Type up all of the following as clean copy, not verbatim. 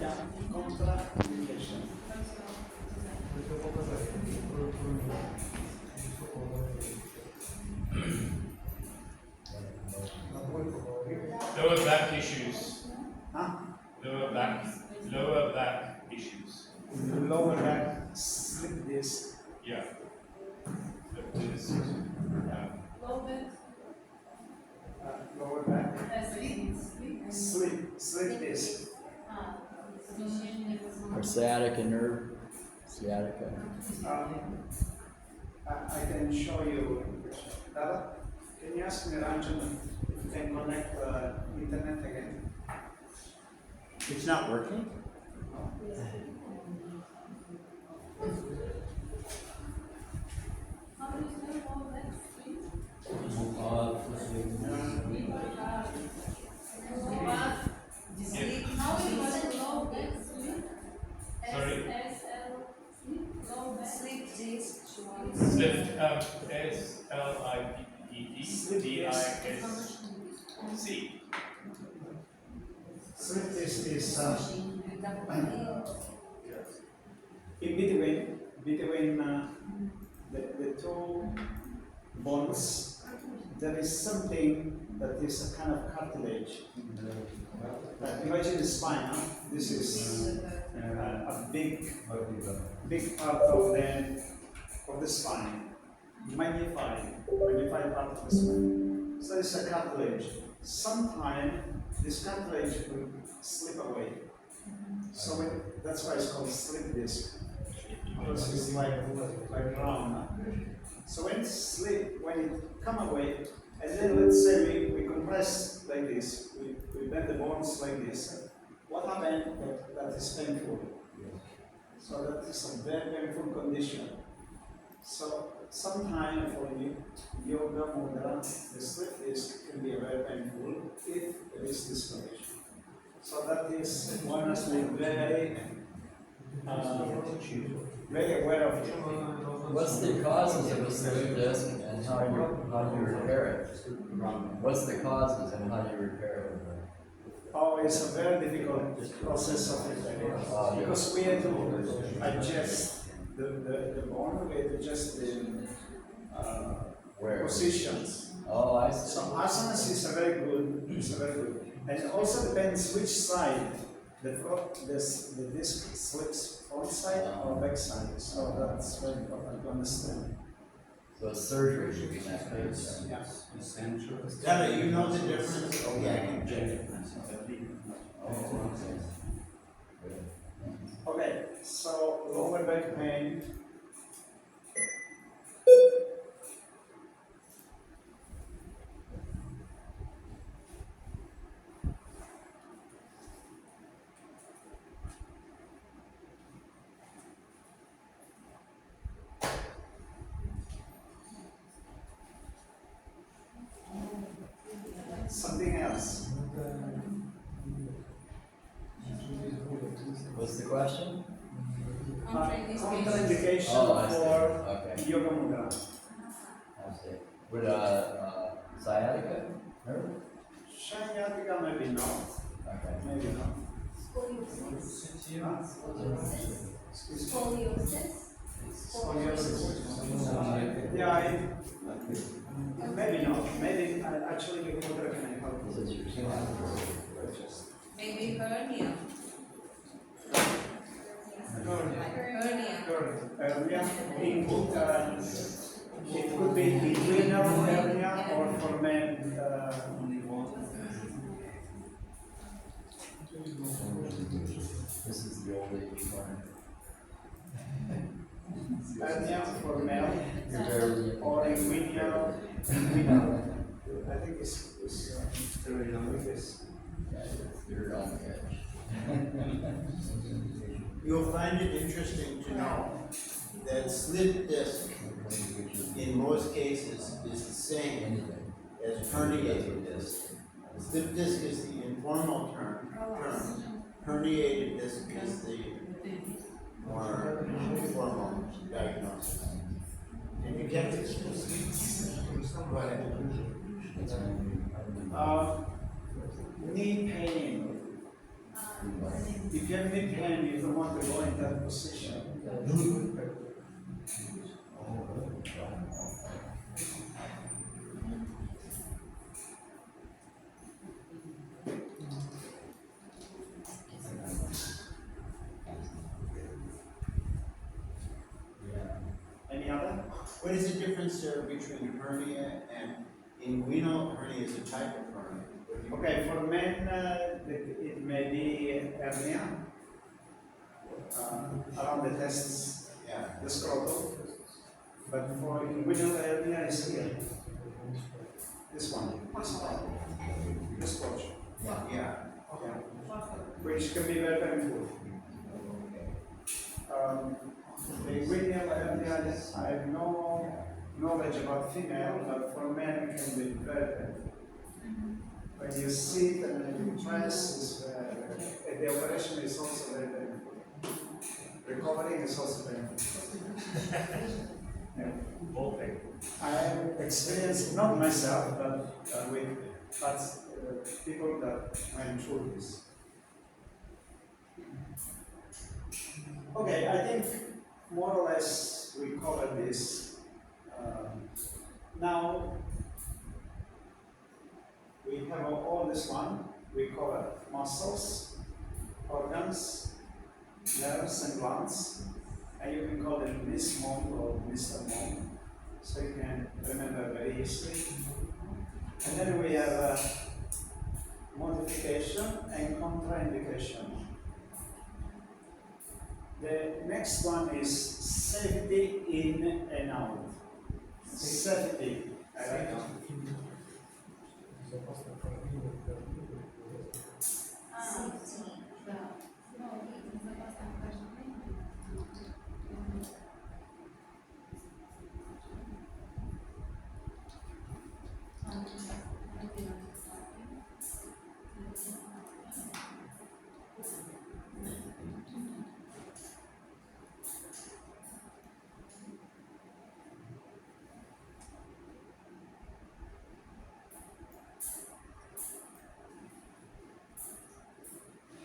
chiama contraindication. Lower back issues. Huh? Lower back issues. Lower back, slip disc. Yeah. Slip disc. Yeah. Lower back, slip disc. Or sciatica nerve, sciatica. I can show you. Dada, can you ask me, Ranjan, if you can connect the internet again? It's not working? Sorry. Slip Slip. SLIPDISC. Slip disc is in between the two bones. There is something that is a kind of cartilage. Imagine the spine. Huh? This is a big part of the spine, magnified part of the spine. So it's a cartilage. Sometimes this cartilage will slip away. So that's why it's called slip disc. Because it's like round. Huh? So when it come away, and then let's say we compress like this, we bend the bones like this. What happened? That is painful. So that is a very painful condition. So sometimes for yoga mudra, the slip disc can be very painful if there is dislocation. So that is one has to be very aware of it. What's the causes of a slip disc and how you repair it? What's the causes and how you repair it? Oh, it's a very difficult process of repair because we have to adjust the bone, we have to adjust the positions. Oh, I see. So asanas is a very good, and it also depends which side the disc slips, front side or back side. So that's very important to understand. So surgery should be in that case. Yeah. Dada, you know the difference? Oh, yeah, I can check it. Okay, so lower back pain. Something else. What's the question? Contraindication Oh, I see. for Okay. yoga mudra. I see. Would sciatica nerve? Sciatica maybe not. Okay. Maybe not. Huh? Scoliosis. Yeah, maybe not. Maybe actually yoga mudra can help. This is your sciatica. Maybe hernia. Hernia. Hernia. It could be inguinal hernia or for men. This is the old age one. Hernia for male You're very or inguinal. I think it's very long with this. Yeah, you're on the edge. You'll find it interesting to know that slip disc in most cases is the same as herniated disc. Slip disc is the informal term. Herniated disc is the more formal diagnosis. And you get this. Go ahead. Knee pain. If you have any pain, you don't want to go in that position. Any other? What is the difference there between hernia and inguinal hernia is a type of hernia? What do you- Okay, for men, it may be hernia around the testes, Yeah, the scrotum. But for inguinal hernia is here. This one, this portion, yeah. yeah. Which can be very painful. The inguinal hernia, I have no knowledge about female, but for men it can be very painful. When you sit and then you press, the operation is also very painful. Recovering is also painful. Yeah. I have experienced, not myself, but people that went through this. Okay, I think more or less we covered this. Now, we have all this one. We covered muscles, organs, nerves and glands, and you can call them Miss Mom or Mr. Mom, so you can remember very easily. And then we have modification and contraindication. The next one is safety in and out. Safety. I like it.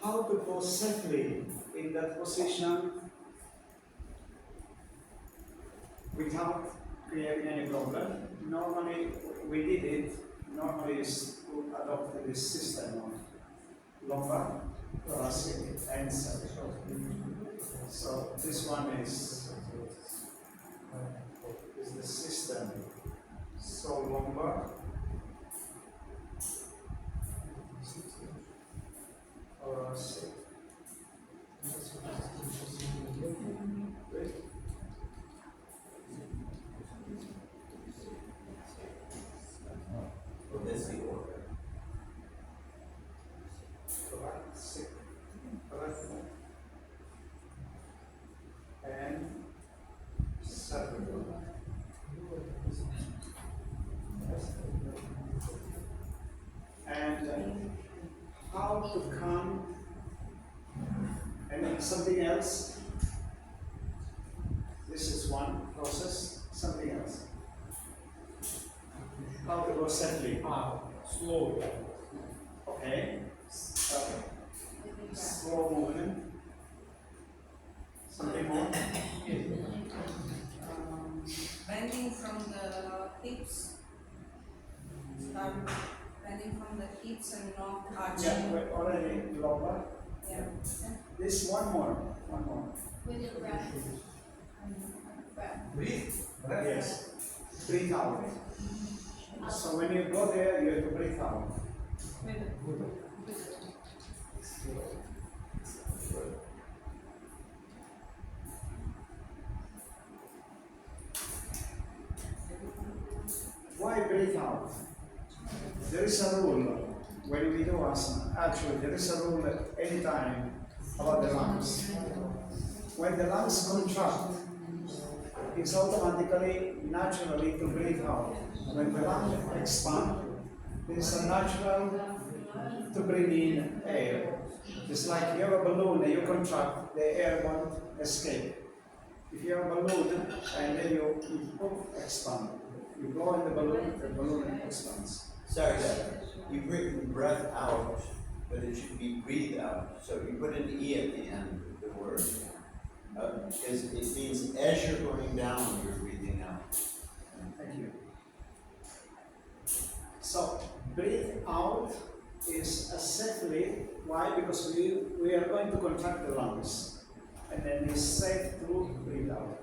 How to go safely in that position without creating any problem. Normally, we did it. Normally, is to adopt this system of lumbar, thoracic, and cervical. So this one is the system. So lumbar, thoracic. Great. Well, that's the order. Thoracic. Thoracic. And cervical. And how to come, and then something else. This is one process, something else. How to go safely. Slowly. Okay. Slow movement. Something more. Bending from the hips. Start bending from the hips and not Yeah, arching. we're already lower. Yeah. This one more. With your breath. Breath. Breathe. Yes. Breathe out. So when you go there, you have to breathe out. Why breathe out? There is a rule when we do asana. Actually, there is a rule at any time about the lungs. When the lungs contract, it's automatically, naturally to breathe out. When the lungs expand, it's a natural to bring in air. It's like you have a balloon and you contract, the air won't escape. If you have a balloon and then you expand, you blow in the balloon expands. Sorry, you bring the breath out but it should be breathe out. So you put an E at the end of the word. Because it means as you're going down, you're breathing out. Thank you. So, breathe out is a safely. Why? Because we are going to contract the lungs. And then it's safe to breathe out.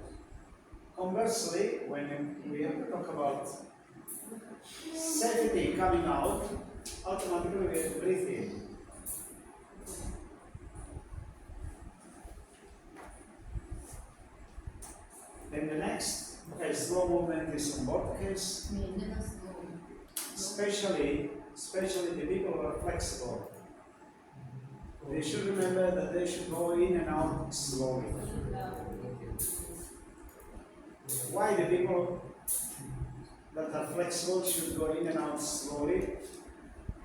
Conversely, when we have to talk about safety coming out, automatically we breathe in. Then the next, okay, slow movement is on board case, especially the people who are flexible. They should remember that they should go in and out slowly. Why the people that are flexible should go in and out slowly,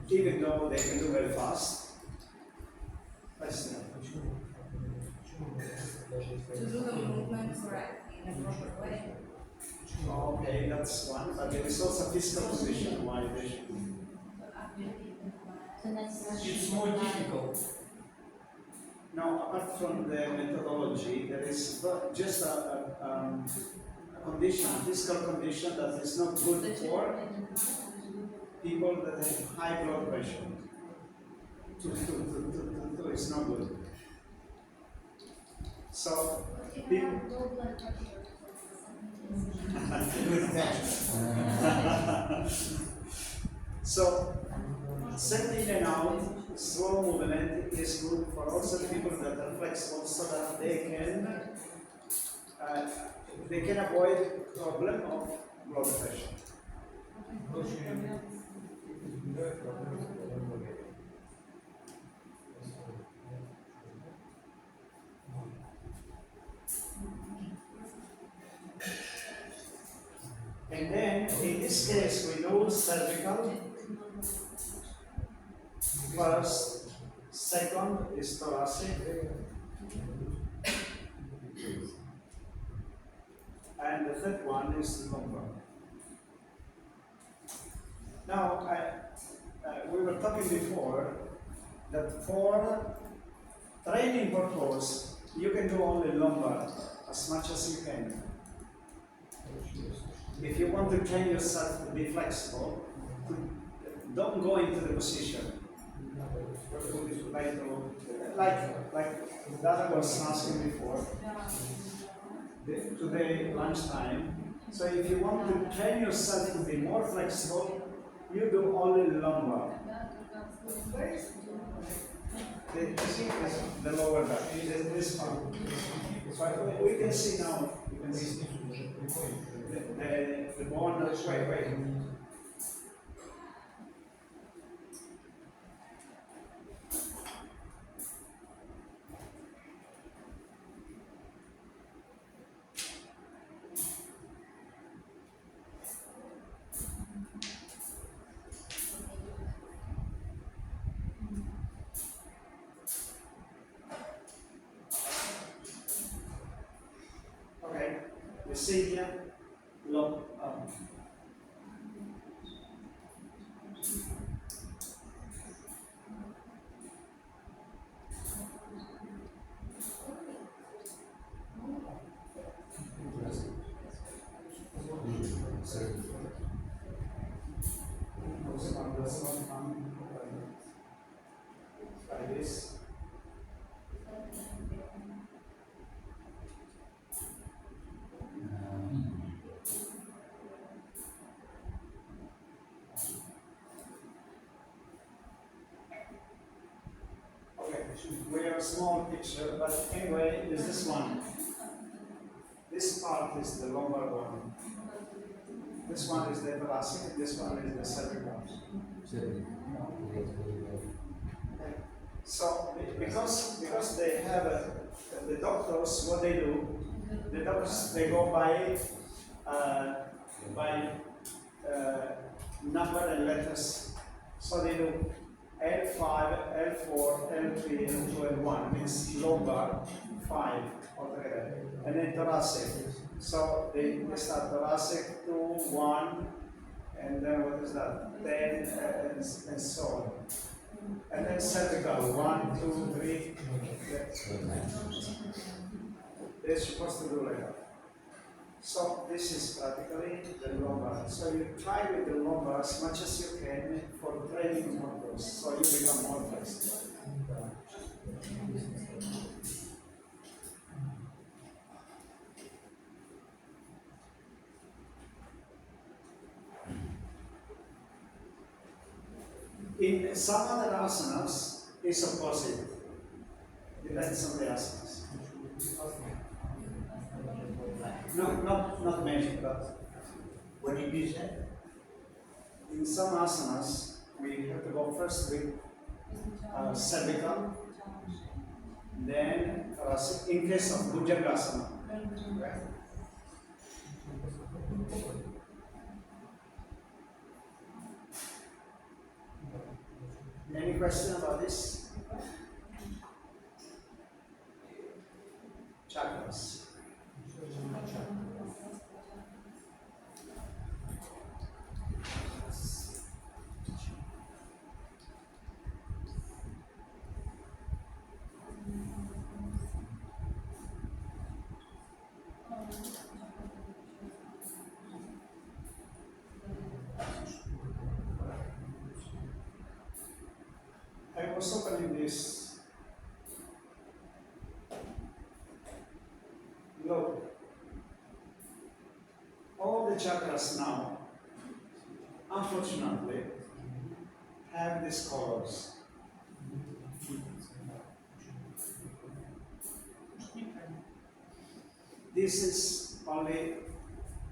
even though they can do very fast? Let's know. To do the movement correctly in a proper way. Okay, that's one, but there is also physical position why they should. It's more difficult. Now, apart from the methodology, there is just a condition, a physical condition that is not good for people that have high blood pressure. It's not good. So, people. Good fashion. So, sending in and out, slow movement is good for also people that are flexible so that they can avoid problem of blood pressure. And then, in this case, we do cervical. First, second is thoracic. And the third one is lumbar. Now, we were talking before that for training purpose, you can do only lumbar as much as you can. If you want to train yourself to be flexible, don't go into the position. Like that I was asking before, today lunchtime. So if you want to train yourself to be more flexible, you do only lumbar. The lower back, this part. So we can see now, you can see the bone, wait. Okay, you see here, look up. Like this. Okay, we have a small picture, but anyway, is this one. This part is the lumbar one. This one is the thoracic, this one is the cervical. So, because they have the doctors, what they do, the doctors, they go by number and letters. So they do L5, L4, L3, L2, L1, means lumbar, 5 altogether. And then thoracic. So they start thoracic, 2, 1, and then what is that? 10, and so on. And then then cervical, 1, 2, 3. They're supposed to do like that. So this is practically the lumbar. So you try with the lumbar as much as you can for training muscles, so you become more flexible. In some other asanas, it's opposite. Depends on the asanas. No, not many, but What did you say? in some asanas, we have to go first with cervical, then in case of Bhujangasana. Right? Any question about this? Chakras. I was opening this. Look, all the chakras now, unfortunately, have these colors. This is only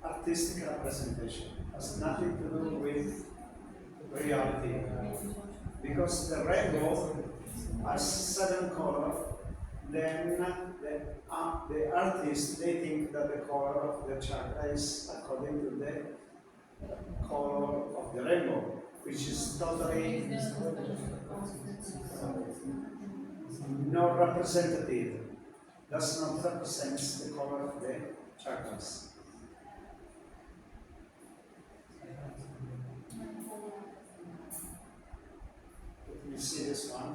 artistic representation, has nothing to do with reality. Because the rainbow has 7 colors, then the artists, they think that the color of the chakra is according to the color of the rainbow, which is totally not representative, does not represent the color of the chakras. You see this one?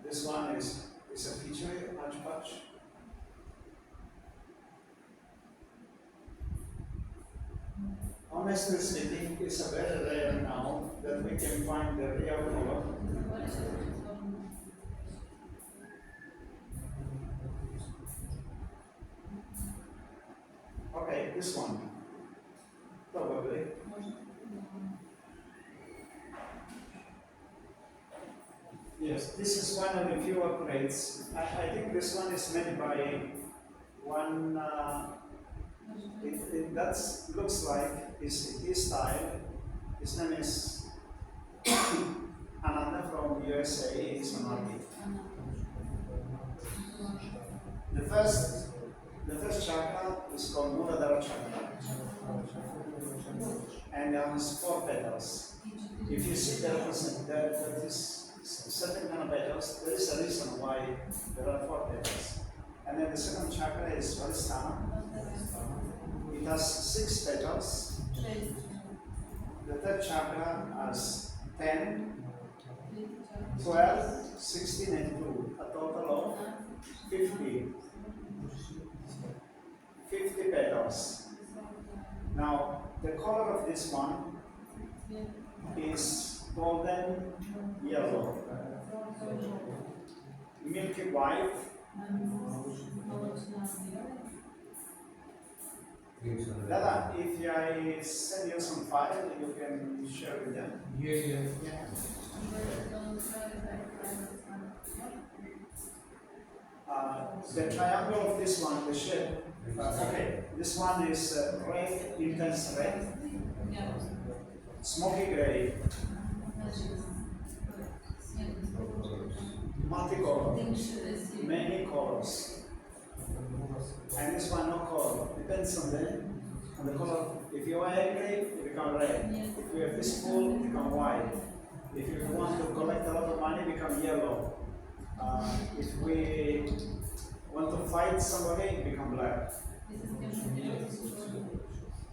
This one is a feature, patch. Honestly speaking, it's a very rare now that we can find the real color. Okay, this one. Probably. Yes, this is one of the few upgrades. I think this one is made by one, that looks like his style. His name is Ananda from USA, he's an artist. The first chakra is called Muladhara chakra. And it has 4 petals. If you see that is certain kind of petals, there is a reason why there are 4 petals. And then the second chakra is Svadhisthana. It has 6 petals. The third chakra has 10, 12, 16, and 2, a total of 50 petals. Now, the color of this one is golden yellow, milky white, Dada, if I send you some file, you can share with them. Yeah. The triangle of this one, the shape. Okay, this one is red, intense red, smoky gray, multicolor, many colors. And this one no color, depends on the color. If you are angry, you become red. If you are peaceful, you become white. If you want to collect a lot of money, become yellow. If we want to fight somebody, become black.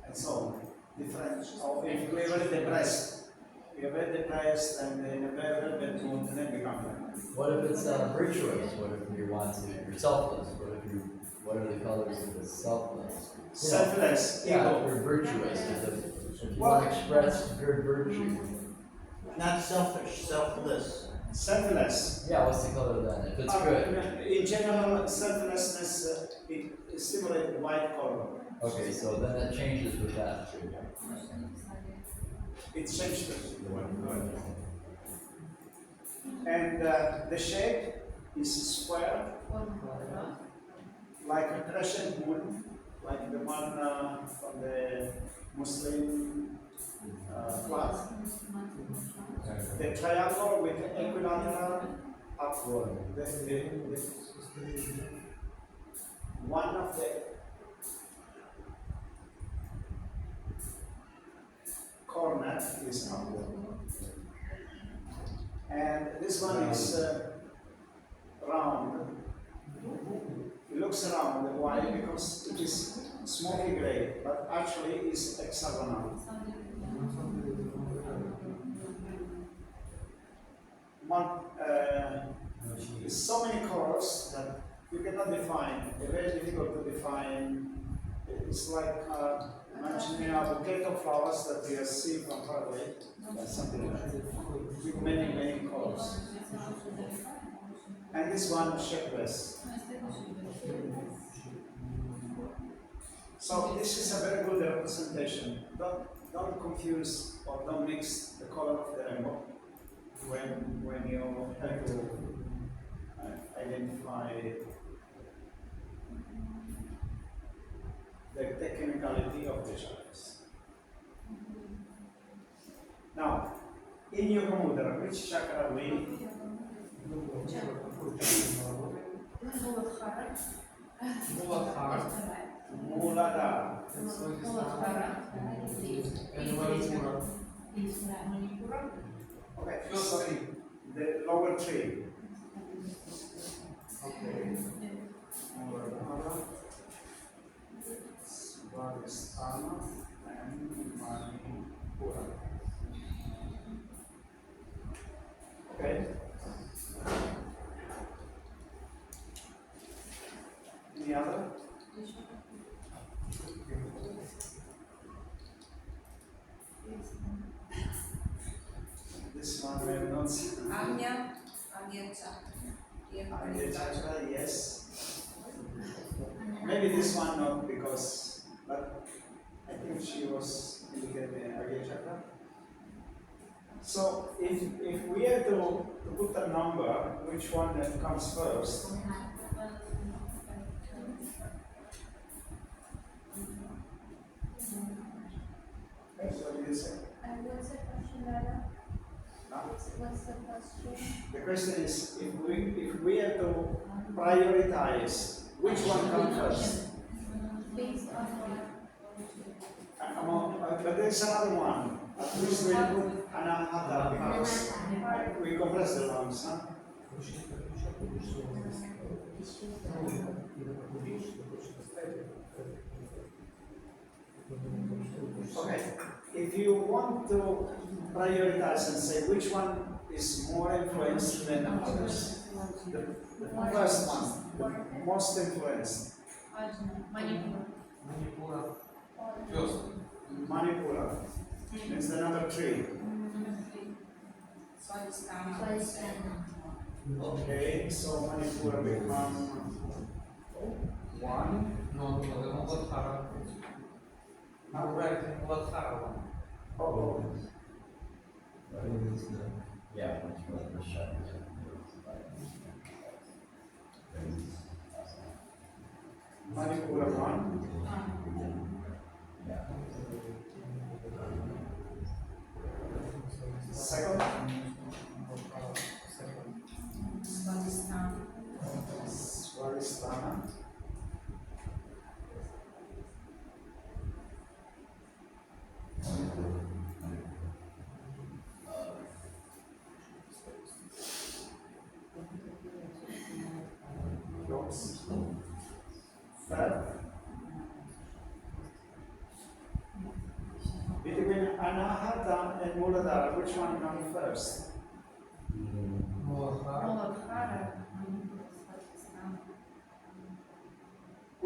And so on. Different. Or if we are very depressed, and in a very What if it's virtuous? What if you want to, you're selfless? What are the colors of the selfless? Selfless, Yeah, if ego. you're virtuous, if you want to express good virtue, Not selfish, selfless. Selfless. yeah, what's the color then? If it's good. In general, selflessness, it stimulates white color. Okay, so then it changes with that too. It changes. And the shape is square, like a crescent moon, like the one from the Muslim flag. The triangle with the equilateral upward. One of the corner is upward. And this one is round. It looks round. Why? Because it is smoky gray, but actually it's hexagonal. So many colors that you cannot define. They're very difficult to define. It's like imagining a bouquet of flowers that you see from far away. Something like that. With many, many colors. And this one shapeless. So this is a very good representation. Don't confuse or don't mix the color of the rainbow when you have to identify the technicality of the chakras. Now, in Yoga Mudra, which chakra are we? Muladhara. Okay, so the lower three. Okay. Muladhara, Svadhisthana, and Manipura. Okay. Any other? This one we have not seen. Anya Chakra. Anya Chakra, yes. Maybe this one not because, but I think she was indicating Anya Chakra. So if we had to put a number, which one that comes first? Okay, so what do you say? And what's the question, Dada? No? What's the question? The question is, if we have to prioritize, which one comes first? Based on what? But there's another one. At least we put Anahata because we compress the lungs, huh? Okay. If you want to prioritize and say which one is more influenced than others, the first one, the most influenced, Manipura, is the number 3. Svadhisthana. Okay, so Manipura become 1. Oh, Yeah, which one was shut? Manipura 1. Yeah. Second, Svadhisthana. Svadhisthana. Third, between Anahata and Muladhara, which one comes first?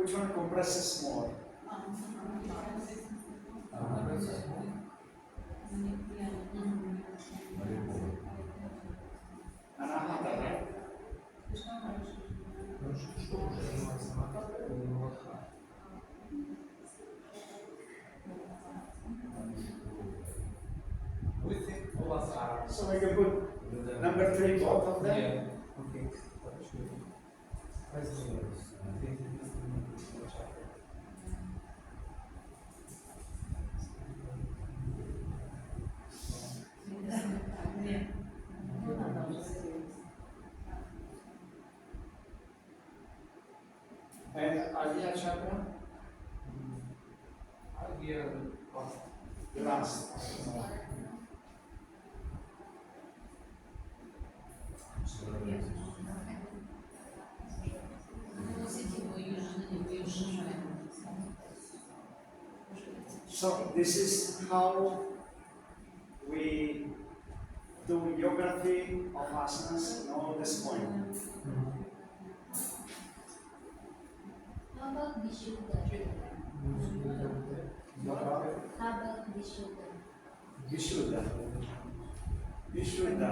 Which one compresses more? Anahata, right? So we can put number 3, both of them. And Adya Chakra, the last. So this is how we do geography of asanas in all this point. How about Vishuddha? How about Vishuddha? Vishuddha. Vishuddha.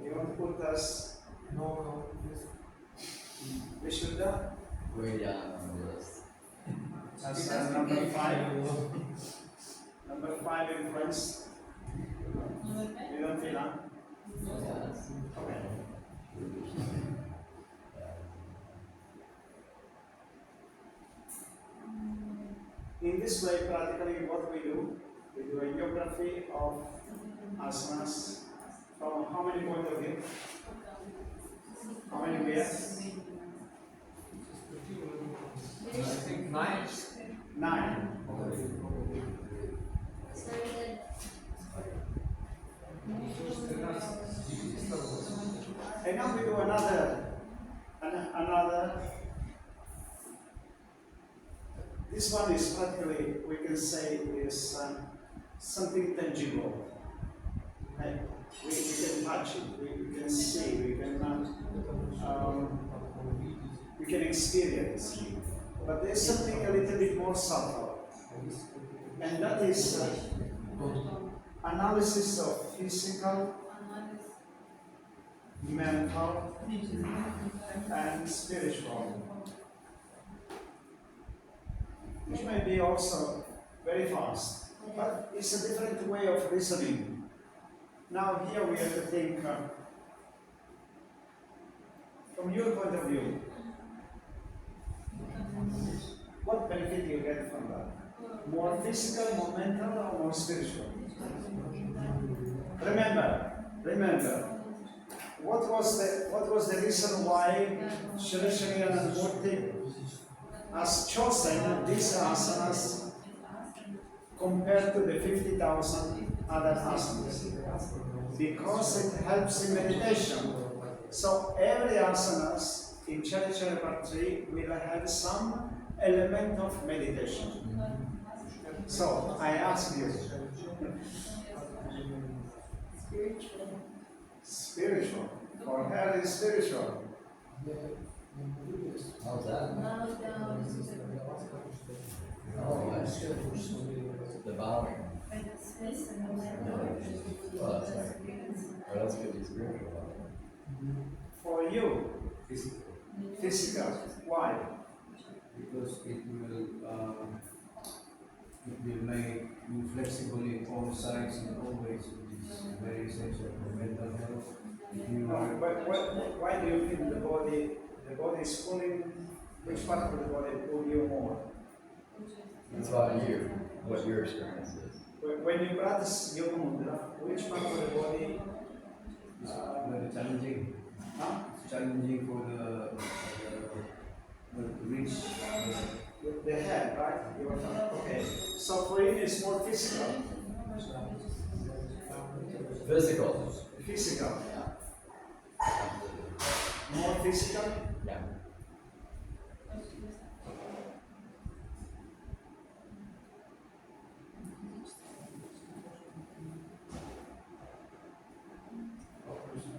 You want to put us Vishuddha Way down on the list. as number 5. Number 5 influence. You don't feel that? Yes. Okay. In this way, practically what we do a geography of asanas from how many point of view? How many ways? I think 9. 9. So that And now we do another. This one is practically, we can say, is something tangible. Right? We can touch it, we can see, we can experience. But there's something a little bit more subtle. And that is analysis of physical, mental, and spiritual. Which may be also very fast, but it's a different way of reasoning. Now here we have to think from your point of view, what benefit do you get from that? More physical, more mental, or more spiritual? Remember, what was the reason why Shri Shri Anandamurti has chosen these asanas compared to the 50,000 other asanas? Because it helps in meditation. So every asanas in Characharya Part 3 will have some element of meditation. So I ask you, spiritual. For her is spiritual. How's that? bow down to the Oh, that's good. The bowing. Well, that's right. Or else could be spiritual. For you, physical. Why? Because it will make you flexible in all sides and all ways, which is very essential for mental health. If you No, are, but why do you feel the body is pulling, which part of the body pull you more? It's about you, what your experience is. When you practice yoga mudra, which part of the body, very challenging. huh? It's challenging for the reach. The head, right? Okay. So for you it's more physical. Physical. Physical. More physical. Yeah.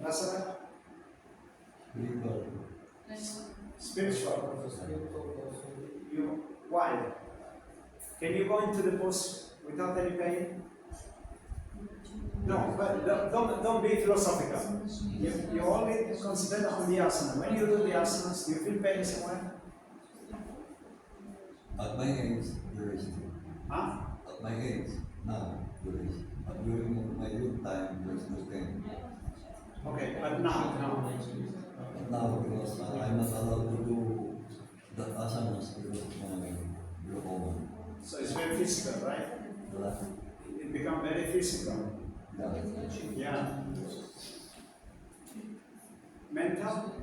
Asana. Spiritual. Spiritual. You, why? Can you go into the pose without any pain? No, but don't be philosophical. You only concentrate on the asana. When you do the asanas, do you feel pain somewhere? At my age, there is. Huh? At my age, now, there is. But during my youth time, there's no pain. Okay, but now. But now, because I'm not allowed to do the asanas because of my glaucoma. So it's very physical, right? It becomes very physical. Yeah. Yeah. Mental?